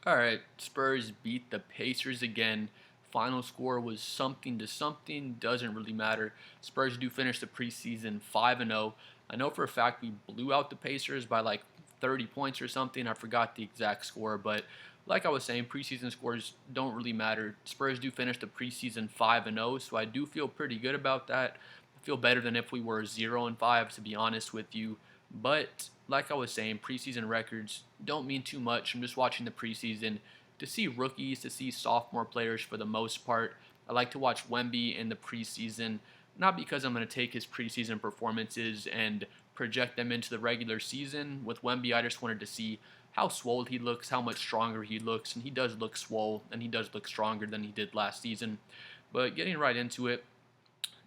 All right, Spurs beat the Pacers again. Final score was something to something, doesn't really matter. Spurs do finish the preseason 5 and 0. I know for a fact we blew out the Pacers by like 30 points or something. I forgot the exact score, but like I was saying, preseason scores don't really matter. Spurs do finish the preseason 5 and 0, so I do feel pretty good about that. I feel better than if we were 0 and 5 to be honest with you. But like I was saying, preseason records don't mean too much. I'm just watching the preseason to see rookies, to see sophomore players for the most part. I like to watch Wemby in the preseason, not because I'm going to take his preseason performances and project them into the regular season. With Wemby, I just wanted to see how swole he looks, how much stronger he looks, and he does look swole, and he does look stronger than he did last season. But getting right into it,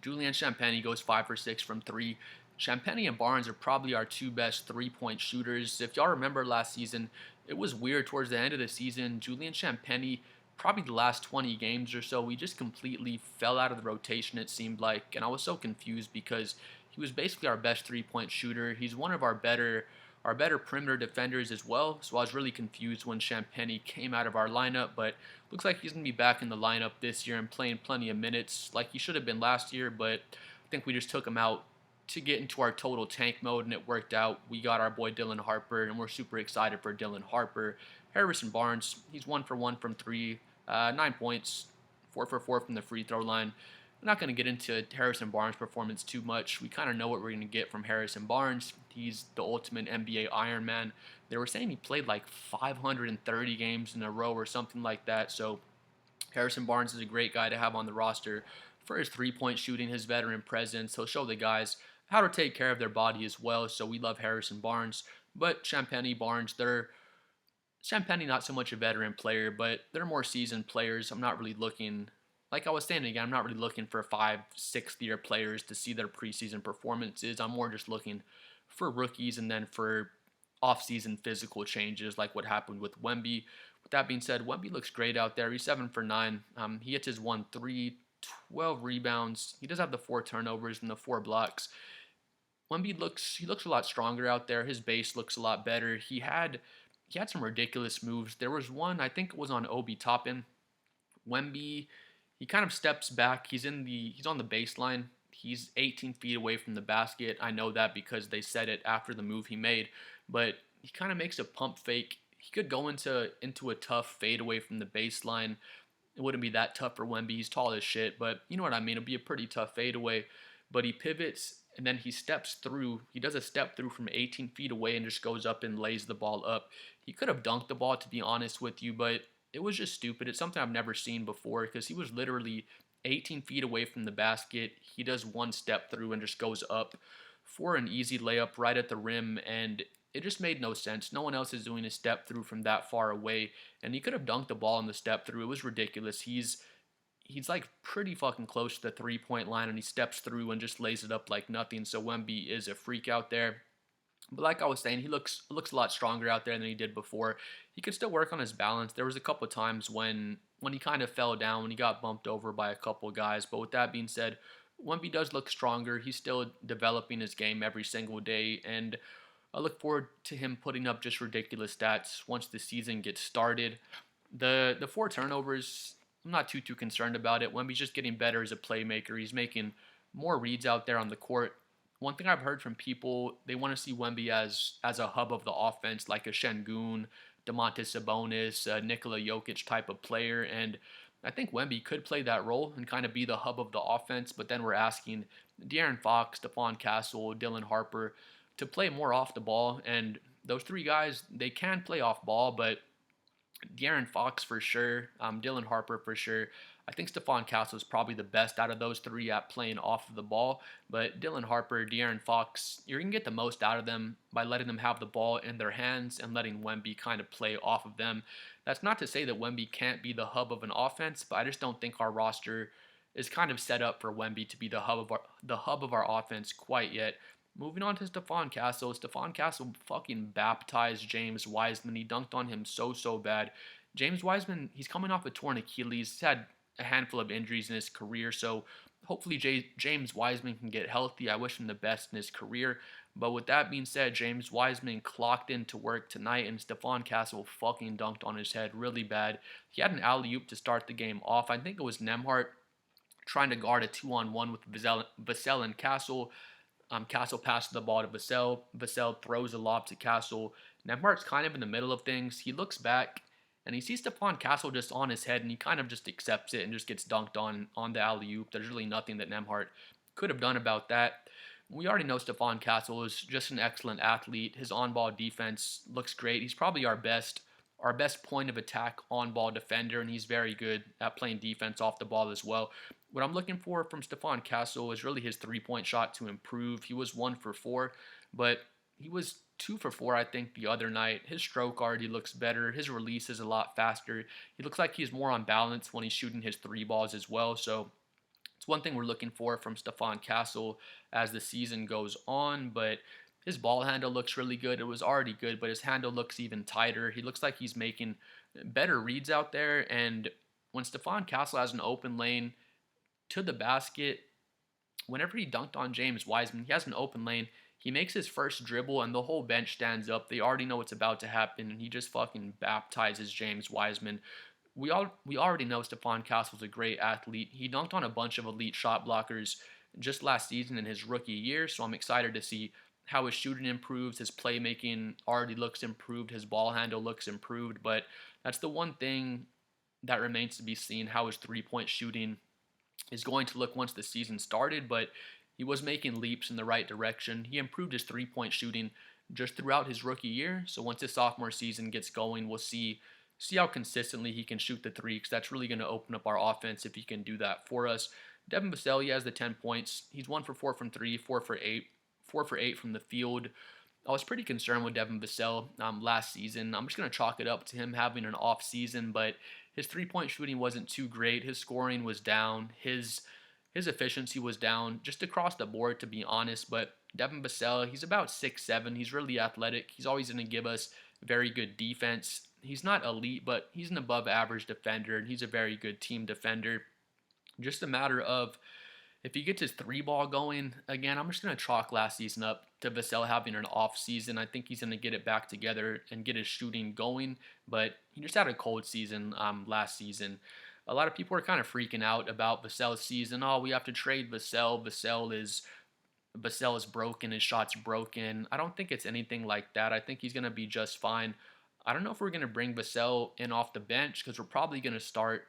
Julian Champagny goes 5 for 6 from 3. Champagny and Barnes are probably our two best 3-point shooters. If y'all remember last season, it was weird towards the end of the season. Julian Champagny, probably the last 20 games or so, we just completely fell out of the rotation, it seemed like. And I was so confused because he was basically our best 3-point shooter. He's one of our better perimeter defenders as well. So I was really confused when Champagny came out of our lineup, but looks like he's going to be back in the lineup this year and playing plenty of minutes like he should have been last year, but I think we just took him out to get into our total tank mode, and it worked out. We got our boy Dylan Harper, and we're super excited for Dylan Harper. Harrison Barnes, he's 1 for 1 from 3, 9 points, 4 for 4 from the free throw line. I'm not going to get into Harrison Barnes' performance too much. We kind of know what we're going to get from Harrison Barnes. He's the ultimate NBA Iron Man. They were saying he played like 530 games in a row or something like that. So Harrison Barnes is a great guy to have on the roster for his 3-point shooting, his veteran presence. He'll show the guys how to take care of their body as well. So we love Harrison Barnes. But Champagny, Barnes, they're Champagny not so much a veteran player, but they're more seasoned players. I'm not really looking, like I was saying again, I'm not really looking for 5, 6 year players to see their preseason performances. I'm more just looking for rookies and then for off-season physical changes like what happened with Wemby. With that being said, Wemby looks great out there. He's 7 for 9. He hits his 1 3, 12 rebounds. He does have the 4 turnovers and the 4 blocks. Wemby looks a lot stronger out there. His base looks a lot better. He had some ridiculous moves. There was one, I think it was on Obi Toppin. Wemby, he kind of steps back. He's on the baseline. He's 18 feet away from the basket. I know that because they said it after the move he made, but he kind of makes a pump fake. He could go into a tough fade away from the baseline. It wouldn't be that tough for Wemby. He's tall as shit, but you know what I mean. It'll be a pretty tough fadeaway. But he pivots and then he steps through. He does a step through from 18 feet away and just goes up and lays the ball up. He could have dunked the ball, to be honest with you, but it was just stupid. It's something I've never seen before because he was literally 18 feet away from the basket. He does one step through and just goes up for an easy layup right at the rim, and it just made no sense. No one else is doing a step through from that far away, and he could have dunked the ball in the step through. It was ridiculous. He's like pretty fucking close to the 3-point line, and he steps through and just lays it up like nothing. So Wemby is a freak out there. But like I was saying, he looks a lot stronger out there than he did before. He could still work on his balance. There was a couple times when he kind of fell down, when he got bumped over by a couple of guys. But with that being said, Wemby does look stronger. He's still developing his game every single day, and I look forward to him putting up just ridiculous stats once the season gets started. The 4 turnovers, I'm not too concerned about it. Wemby's just getting better as a playmaker. He's making more reads out there on the court. One thing I've heard from people, they want to see Wemby as a hub of the offense, like a Şengün, Domantas Sabonis, Nikola Jokic type of player, and I think Wemby could play that role and kind of be the hub of the offense. But then we're asking De'Aaron Fox, Stephon Castle, Dylan Harper to play more off the ball, and those three guys they can play off ball, but De'Aaron Fox for sure, Dylan Harper for sure. I think Stephon Castle is probably the best out of those three at playing off of the ball. But Dylan Harper, De'Aaron Fox, you're going to get the most out of them by letting them have the ball in their hands and letting Wemby kind of play off of them. That's not to say that Wemby can't be the hub of an offense, but I just don't think our roster is kind of set up for Wemby to be the hub of our offense quite yet. Moving on to Stephon Castle. Stephon Castle fucking baptized James Wiseman. He dunked on him so bad. James Wiseman, he's coming off a torn Achilles. He's had a handful of injuries in his career, so hopefully James Wiseman can get healthy. I wish him the best in his career. But with that being said, James Wiseman clocked into work tonight, and Stephon Castle fucking dunked on his head really bad. He had an alley-oop to start the game off. I think it was Nemhart trying to guard a 2-on-1 with Vassell and Castle. Castle passes the ball to Vassell. Vassell throws a lob to Castle. Nemhart's kind of in the middle of things. He looks back and he sees Stephon Castle just on his head, and he kind of just accepts it and just gets dunked on the alley-oop. There's really nothing that Nemhart could have done about that. We already know Stephon Castle is just an excellent athlete. His on-ball defense looks great. He's probably our best point of attack on-ball defender, and he's very good at playing defense off the ball as well. What I'm looking for from Stephon Castle is really his three-point shot to improve. He was 1 for 4, but he was 2 for 4, I think, the other night. His stroke already looks better. His release is a lot faster. He looks like he's more on balance when he's shooting his three balls as well. So it's one thing we're looking for from Stephon Castle as the season goes on, but his ball handle looks really good. It was already good, but his handle looks even tighter. He looks like he's making better reads out there, and when Stephon Castle has an open lane to the basket, whenever he dunked on James Wiseman, he has an open lane. He makes his first dribble, and the whole bench stands up. They already know what's about to happen, and he just fucking baptizes James Wiseman. We already know Stephon Castle's a great athlete. He dunked on a bunch of elite shot blockers just last season in his rookie year, so I'm excited to see how his shooting improves. His playmaking already looks improved. His ball handle looks improved, but that's the one thing that remains to be seen, how his three-point shooting is going to look once the season started, but he was making leaps in the right direction. He improved his three-point shooting just throughout his rookie year, so once his sophomore season gets going, we'll see how consistently he can shoot the three, because that's really going to open up our offense if he can do that for us. Devin Vassell, he has the 10 points. He's 1 for 4 from 3, 4 for 8, 4 for 8 from the field. I was pretty concerned with Devin Vassell last season. I'm just going to chalk it up to him having an off season, but his three-point shooting wasn't too great. His scoring was down. His efficiency was down just across the board, to be honest. But Devin Vassell, he's about 6'7". He's really athletic. He's always going to give us very good defense. He's not elite, but he's an above-average defender, and he's a very good team defender. Just a matter of if he gets his three ball going, again, I'm just going to chalk last season up to Vassell having an off season. I think he's going to get it back together and get his shooting going, but he just had a cold season last season. A lot of people are kind of freaking out about Vassell's season. Oh, we have to trade Vassell. Vassell is broken. His shot's broken. I don't think it's anything like that. I think he's going to be just fine. I don't know if we're going to bring Vassell in off the bench, because we're probably going to start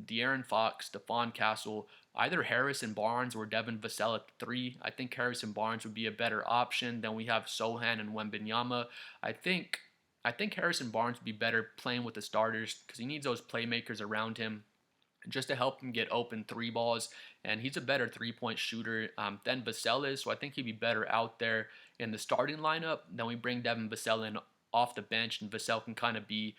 De'Aaron Fox, Stephon Castle, either Harrison Barnes or Devin Vassell at 3. I think Harrison Barnes would be a better option. Then we have Sohan and Wembanyama. I think Harrison Barnes would be better playing with the starters, because he needs those playmakers around him just to help him get open three balls, and he's a better three-point shooter than Vassell is, so I think he'd be better out there in the starting lineup. Then we bring Devin Vassell in off the bench, and Vassell can kind of be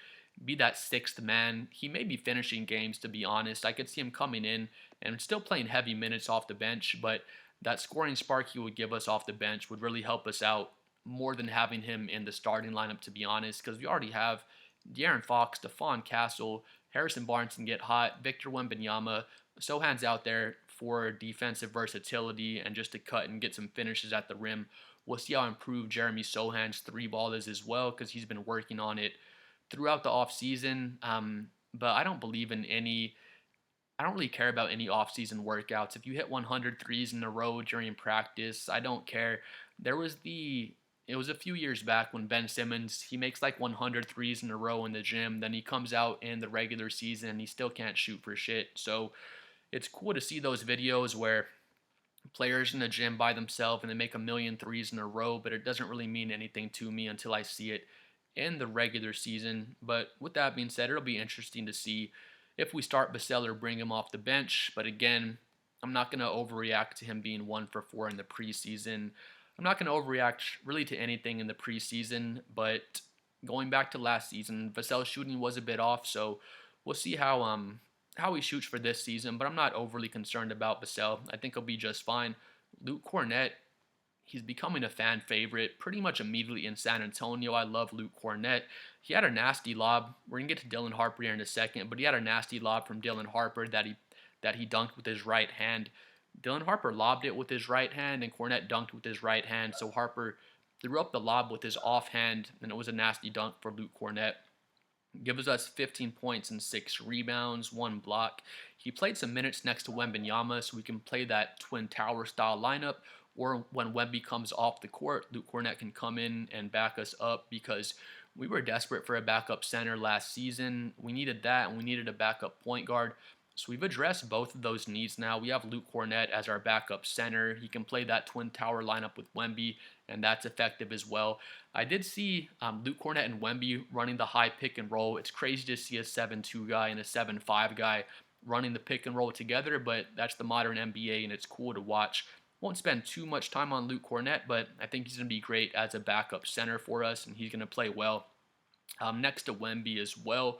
that sixth man. He may be finishing games, to be honest. I could see him coming in and still playing heavy minutes off the bench, but that scoring spark he would give us off the bench would really help us out more than having him in the starting lineup, to be honest, because we already have De'Aaron Fox, Stephon Castle, Harrison Barnes can get hot, Victor Wembanyama. Sohan's out there for defensive versatility and just to cut and get some finishes at the rim. We'll see how improved Jeremy Sohan's three ball is as well, because he's been working on it throughout the offseason. But I don't believe in any. I don't really care about any off-season workouts. If you hit 100 threes in a row during practice, I don't care. It was a few years back when Ben Simmons, he makes like 100 threes in a row in the gym. Then he comes out in the regular season and he still can't shoot for shit. So it's cool to see those videos where players in the gym by themselves and they make a million threes in a row, but it doesn't really mean anything to me until I see it in the regular season. But with that being said, it'll be interesting to see if we start Vassell or bring him off the bench. But again, I'm not going to overreact to him being 1 for 4 in the preseason. I'm not going to overreact really to anything in the preseason, but going back to last season, Vassell's shooting was a bit off, so we'll see how he shoots for this season, but I'm not overly concerned about Vassell. I think he'll be just fine. Luke Cornett, he's becoming a fan favorite pretty much immediately in San Antonio. I love Luke Cornett. He had a nasty lob. We're going to get to Dylan Harper here in a second, but he had a nasty lob from Dylan Harper that he dunked with his right hand. Dylan Harper lobbed it with his right hand, and Cornette dunked with his right hand. So Harper threw up the lob with his offhand, and it was a nasty dunk for Luke Cornette. Gives us 15 points and 6 rebounds, 1 block. He played some minutes next to Wembanyama, so we can play that Twin Tower style lineup. Or when Wemby comes off the court, Luke Cornette can come in and back us up because we were desperate for a backup center last season. We needed that, and we needed a backup point guard. So we've addressed both of those needs now. We have Luke Cornette as our backup center. He can play that Twin Tower lineup with Wemby, and that's effective as well. I did see Luke Cornette and Wemby running the high pick and roll. It's crazy to see a 7-2 guy and a 7-5 guy running the pick and roll together, but that's the modern NBA, and it's cool to watch. Won't spend too much time on Luke Cornette, but I think he's going to be great as a backup center for us, and he's going to play well. Next to Wemby as well,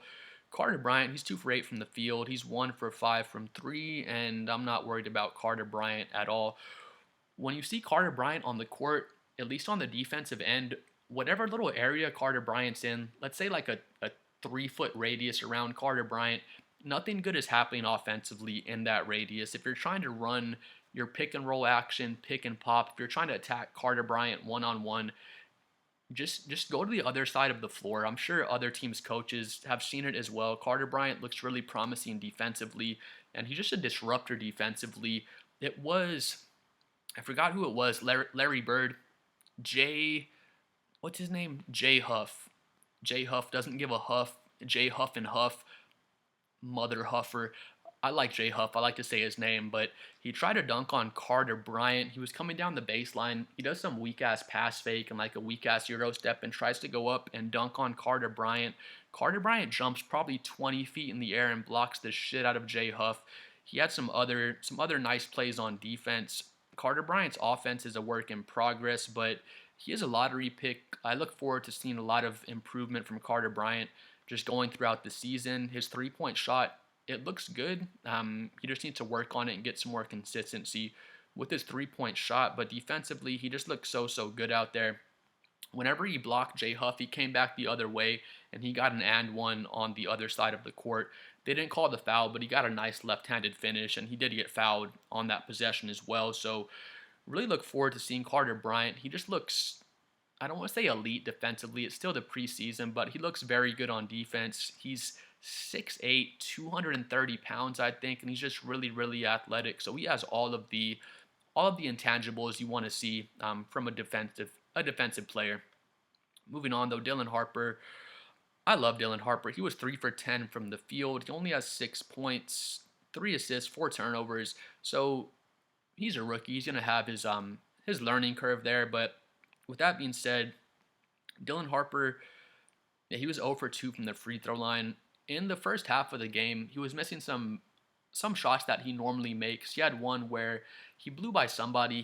Carter Bryant, he's 2 for 8 from the field. He's 1 for 5 from 3, and I'm not worried about Carter Bryant at all. When you see Carter Bryant on the court, at least on the defensive end, whatever little area Carter Bryant's in, let's say like a 3-foot radius around Carter Bryant, nothing good is happening offensively in that radius. If you're trying to run your pick and roll action, pick and pop, if you're trying to attack Carter Bryant one-on-one, just go to the other side of the floor. I'm sure other teams' coaches have seen it as well. Carter Bryant looks really promising defensively, and he's just a disruptor defensively. It was, I forgot who it was, Larry Bird, what's his name? Jay Huff. Jay Huff doesn't give a huff. Jay Huff and Huff, Mother Huffer. I like Jay Huff. I like to say his name, but he tried to dunk on Carter Bryant. He was coming down the baseline. He does some weak-ass pass fake and like a weak-ass Euro step and tries to go up and dunk on Carter Bryant. Carter Bryant jumps probably 20 feet in the air and blocks the shit out of Jay Huff. He had some other nice plays on defense. Carter Bryant's offense is a work in progress, but he is a lottery pick. I look forward to seeing a lot of improvement from Carter Bryant just going throughout the season. His three-point shot, it looks good. He just needs to work on it and get some more consistency with his three-point shot. But defensively, he just looks so good out there. Whenever he blocked Jay Huff, he came back the other way, and he got an and one on the other side of the court. They didn't call the foul, but he got a nice left-handed finish, and he did get fouled on that possession as well. So really look forward to seeing Carter Bryant. He just looks, I don't want to say elite defensively. It's still the preseason, but he looks very good on defense. He's 6'8", 230 pounds, I think, and he's just really athletic. So he has all of the intangibles you want to see from a defensive player. Moving on though, Dylan Harper. I love Dylan Harper. He was 3 for 10 from the field. He only has 6 points, 3 assists, 4 turnovers. So he's a rookie. He's gonna have his learning curve there. But with that being said, Dylan Harper, yeah, he was 0 for 2 from the free throw line. In the first half of the game, he was missing some shots that he normally makes. He had one where he blew by somebody.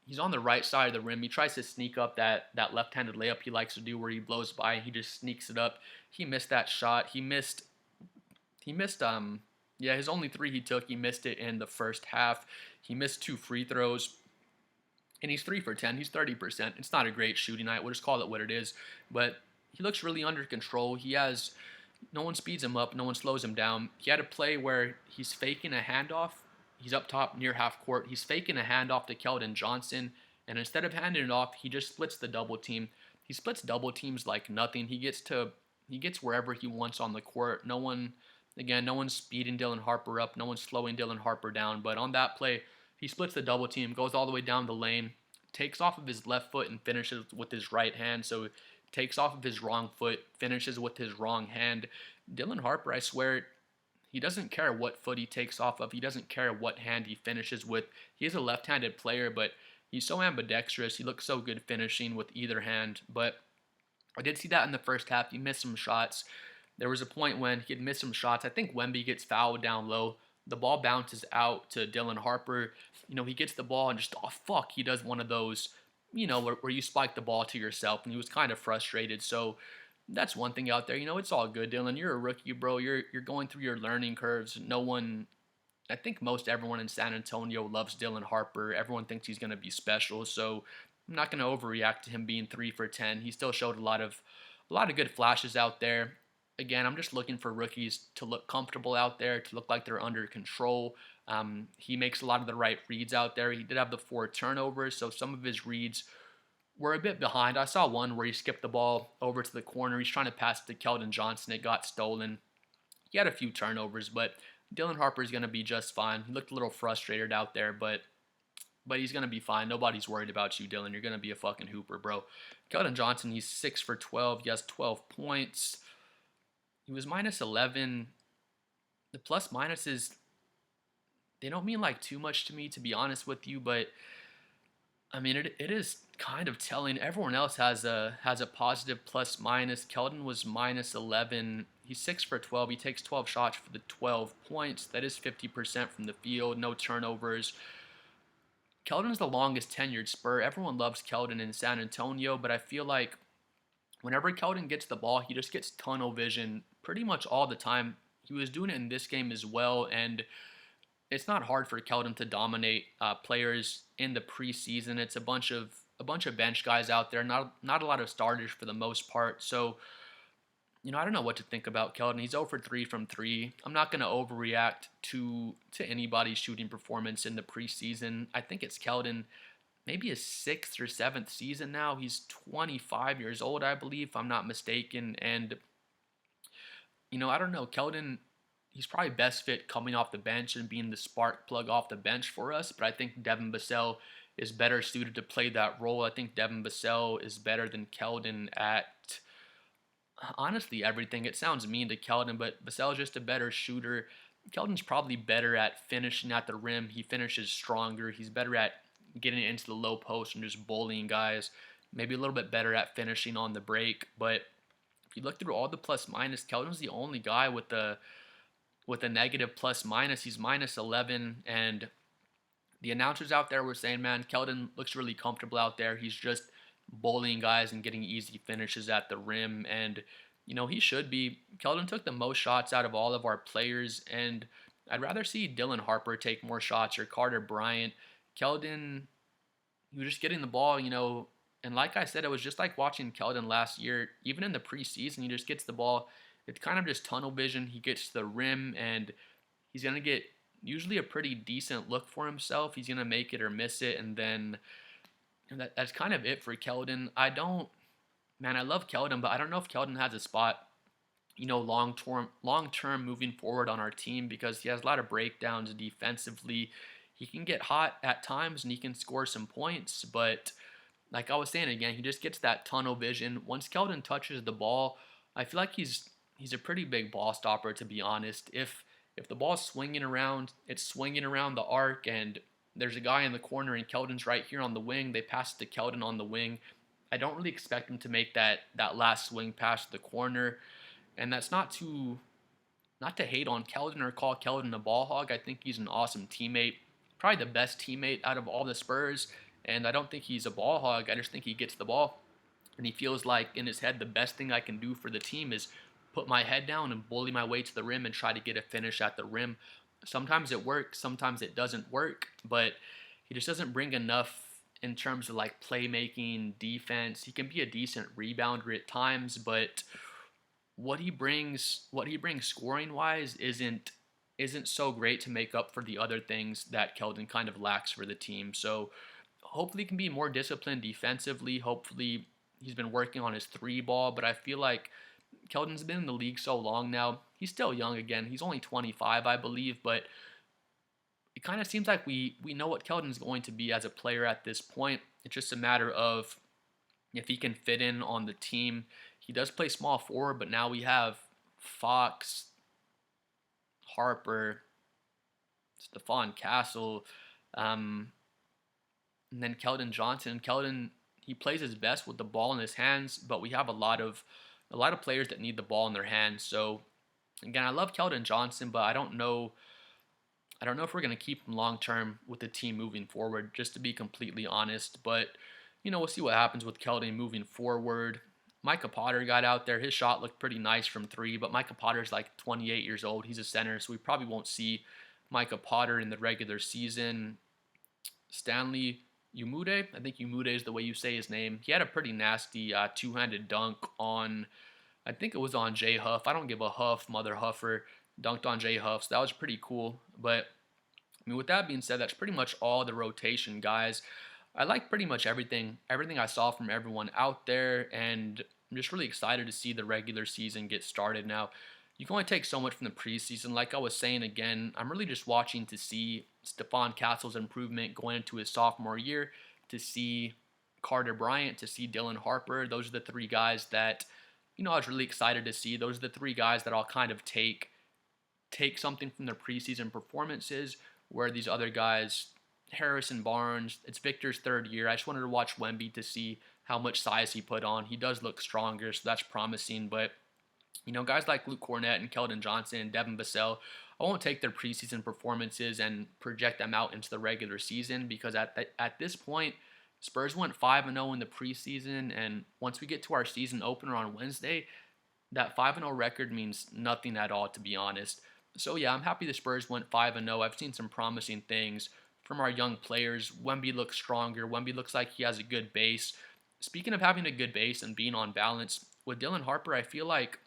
He's on the right side of the rim. He tries to sneak up that left-handed layup he likes to do where he blows by and he just sneaks it up. He missed that shot. He missed his only 3 he took. He missed it in the first half. He missed 2 free throws. And he's 3 for 10. He's 30%. It's not a great shooting night. We'll just call it what it is. But he looks really under control. No one speeds him up. No one slows him down. He had a play where he's faking a handoff. He's up top near half court. He's faking a handoff to Keldon Johnson. And instead of handing it off, he just splits the double team. He splits double teams like nothing. He gets wherever he wants on the court. No one's speeding Dylan Harper up. No one's slowing Dylan Harper down. But on that play, he splits the double team, goes all the way down the lane, takes off of his left foot and finishes with his right hand. So takes off of his wrong foot, finishes with his wrong hand. Dylan Harper, I swear, he doesn't care what foot he takes off of. He doesn't care what hand he finishes with. He is a left-handed player, but he's so ambidextrous. He looks so good finishing with either hand. But I did see that in the first half. He missed some shots. There was a point when he had missed some shots. I think Wemby gets fouled down low. The ball bounces out to Dylan Harper. He gets the ball and just, he does one of those, where you spike the ball to yourself, and he was kind of frustrated. So that's one thing out there. It's all good, Dylan. You're a rookie, bro. You're going through your learning curves. I think most everyone in San Antonio loves Dylan Harper. Everyone thinks he's going to be special. So I'm not going to overreact to him being 3 for 10. He still showed a lot of good flashes out there. again, I'm just looking for rookies to look comfortable out there, to look like they're under control. He makes a lot of the right reads out there. He did have the 4 turnovers, so some of his reads were a bit behind. I saw one where he skipped the ball over to the corner. He's trying to pass it to Keldon Johnson. It got stolen. He had a few turnovers, but Dylan Harper is going to be just fine. He looked a little frustrated out there, but he's going to be fine. Nobody's worried about you, Dylan. You're going to be a fucking hooper, bro. Keldon Johnson, he's 6 for 12. He has 12 points. He was minus 11. The plus minuses, they don't mean like too much to me, to be honest with you, but I mean, it is kind of telling. Everyone else has a positive plus minus. Keldon was minus 11. He's 6 for 12. He takes 12 shots for the 12 points. That is 50% from the field. No turnovers. Keldon's the longest tenured Spur. Everyone loves Keldon in San Antonio, but I feel like whenever Keldon gets the ball, he just gets tunnel vision pretty much all the time. He was doing it in this game as well, and it's not hard for Keldon to dominate players in the preseason. It's a bunch of bench guys out there, not a lot of starters for the most part. So, I don't know what to think about Keldon. He's 0 for 3 from 3. I'm not going to overreact to anybody's shooting performance in the preseason. I think it's Keldon, maybe his 6th or 7th season now. He's 25 years old, I believe, if I'm not mistaken. And, I don't know. Keldon, he's probably best fit coming off the bench and being the spark plug off the bench for us. But I think Devin Vassell is better suited to play that role. I think Devin Vassell is better than Keldon at honestly everything. It sounds mean to Keldon, but Vassell is just a better shooter. Keldon's probably better at finishing at the rim. He finishes stronger. He's better at getting into the low post and just bullying guys. Maybe a little bit better at finishing on the break. But if you look through all the plus minus, Keldon's the only guy with a negative plus minus. He's minus 11, and the announcers out there were saying, man, Keldon looks really comfortable out there. He's just bullying guys and getting easy finishes at the rim, and he should be. Keldon took the most shots out of all of our players, and I'd rather see Dylan Harper take more shots or Carter Bryant. Keldon, he was just getting the ball, and like I said, it was just like watching Keldon last year. Even in the preseason, he just gets the ball. It's kind of just tunnel vision. He gets to the rim, and he's going to get usually a pretty decent look for himself. He's going to make it or miss it, and then that's kind of it for Keldon. I love Keldon, but I don't know if Keldon has a spot, long term moving forward on our team, because he has a lot of breakdowns defensively. He can get hot at times and he can score some points, but like I was saying again, he just gets that tunnel vision. Once Keldon touches the ball, I feel like he's a pretty big ball stopper, to be honest. If the ball's swinging around, it's swinging around the arc, and there's a guy in the corner and Keldon's right here on the wing. They pass it to Keldon on the wing. I don't really expect him to make that last swing past the corner, and that's not to hate on Keldon or call Keldon a ball hog. I think he's an awesome teammate, probably the best teammate out of all the Spurs, and I don't think he's a ball hog. I just think he gets the ball, and he feels like in his head the best thing I can do for the team is put my head down and bully my way to the rim and try to get a finish at the rim. Sometimes it works, sometimes it doesn't work, but he just doesn't bring enough in terms of like playmaking, defense. He can be a decent rebounder at times, but what he brings scoring wise isn't so great to make up for the other things that Keldon kind of lacks for the team. So hopefully he can be more disciplined defensively. Hopefully he's been working on his 3 ball, but I feel like Keldon's been in the league so long now. He's still young again. He's only 25, I believe, but it kind of seems like we know what Keldon's going to be as a player at this point. It's just a matter of if he can fit in on the team. He does play small forward, but now we have Fox, Harper, Stephon Castle, and then Keldon Johnson. Keldon, he plays his best with the ball in his hands, but we have a lot of players that need the ball in their hands. So again, I love Keldon Johnson, but I don't know if we're going to keep him long term with the team moving forward, just to be completely honest. But we'll see what happens with Keldon moving forward. Micah Potter got out there. His shot looked pretty nice from 3, but Micah Potter's like 28 years old. He's a center, so we probably won't see Micah Potter in the regular season. Stanley Umude, I think Umude is the way you say his name. He had a pretty nasty two-handed dunk on I think it was on Jay Huff. I don't give a huff, mother huffer. Dunked on Jay Huff, so that was pretty cool. But I mean, with that being said, that's pretty much all the rotation, guys. I like pretty much everything I saw from everyone out there, and I'm just really excited to see the regular season get started now. You can only take so much from the preseason. Like I was saying again, I'm really just watching to see Stephon Castle's improvement going into his sophomore year, to see Carter Bryant, to see Dylan Harper. Those are the three guys that, I was really excited to see. Those are the three guys that I'll kind of take something from their preseason performances, where these other guys, Harrison Barnes, it's Victor's third year. I just wanted to watch Wemby to see how much size he put on. He does look stronger, so that's promising. But, guys like Luke Cornett and Keldon Johnson and Devin Vassell, I won't take their preseason performances and project them out into the regular season, because at this point, Spurs went 5-0 in the preseason, and once we get to our season opener on Wednesday, that 5-0 record means nothing at all, to be honest. So yeah, I'm happy the Spurs went 5-0. I've seen some promising things from our young players. Wemby looks stronger. Wemby looks like he has a good base. Speaking of having a good base and being on balance, with Dylan Harper, I feel like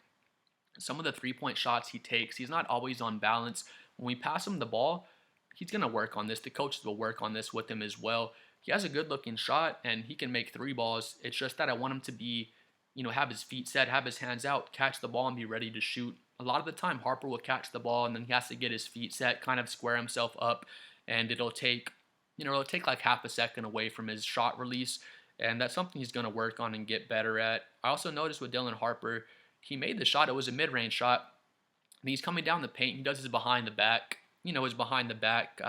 some of the three-point shots he takes, he's not always on balance. When we pass him the ball, he's going to work on this. The coaches will work on this with him as well. He has a good-looking shot, and he can make three balls. It's just that I want him to be, have his feet set, have his hands out, catch the ball, and be ready to shoot. A lot of the time, Harper will catch the ball, and then he has to get his feet set, kind of square himself up, and it'll take like half a second away from his shot release, and that's something he's going to work on and get better at. I also noticed with Dylan Harper, he made the shot. It was a mid-range shot, and he's coming down the paint. He does his behind the back, his behind the back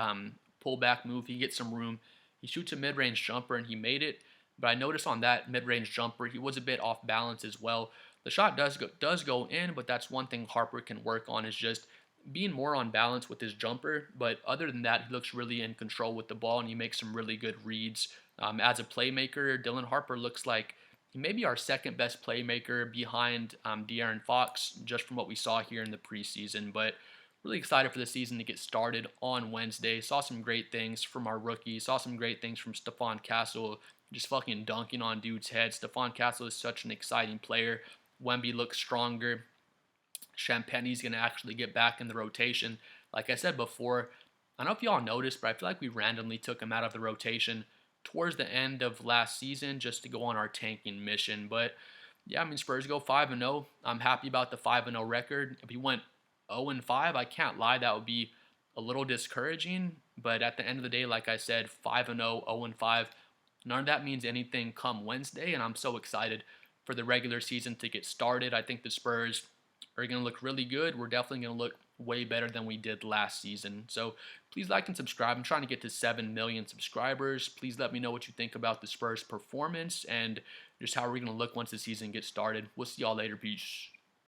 pull-back move. He gets some room. He shoots a mid-range jumper, and he made it. But I noticed on that mid-range jumper, he was a bit off balance as well. The shot does go in, but that's one thing Harper can work on, is just being more on balance with his jumper. But other than that, he looks really in control with the ball, and he makes some really good reads. As a playmaker, Dylan Harper looks like he may be our second best playmaker behind De'Aaron Fox, just from what we saw here in the preseason. But really excited for the season to get started on Wednesday. Saw some great things from our rookies. Saw some great things from Stephon Castle, just fucking dunking on dudes' heads. Stephon Castle is such an exciting player. Wemby looks stronger. Champagne's going to actually get back in the rotation. Like I said before, I don't know if y'all noticed, but I feel like we randomly took him out of the rotation towards the end of last season just to go on our tanking mission. But yeah, I mean, Spurs go 5-0. I'm happy about the 5-0 record. If he went 0-5, I can't lie, that would be a little discouraging. But at the end of the day, like I said, 5-0, 0-5, none of that means anything come Wednesday, and I'm so excited for the regular season to get started. I think the Spurs are going to look really good. We're definitely going to look way better than we did last season. So please like and subscribe. I'm trying to get to 7 million subscribers. Please let me know what you think about the Spurs' performance and just how we're going to look once the season gets started. We'll see y'all later. Peace.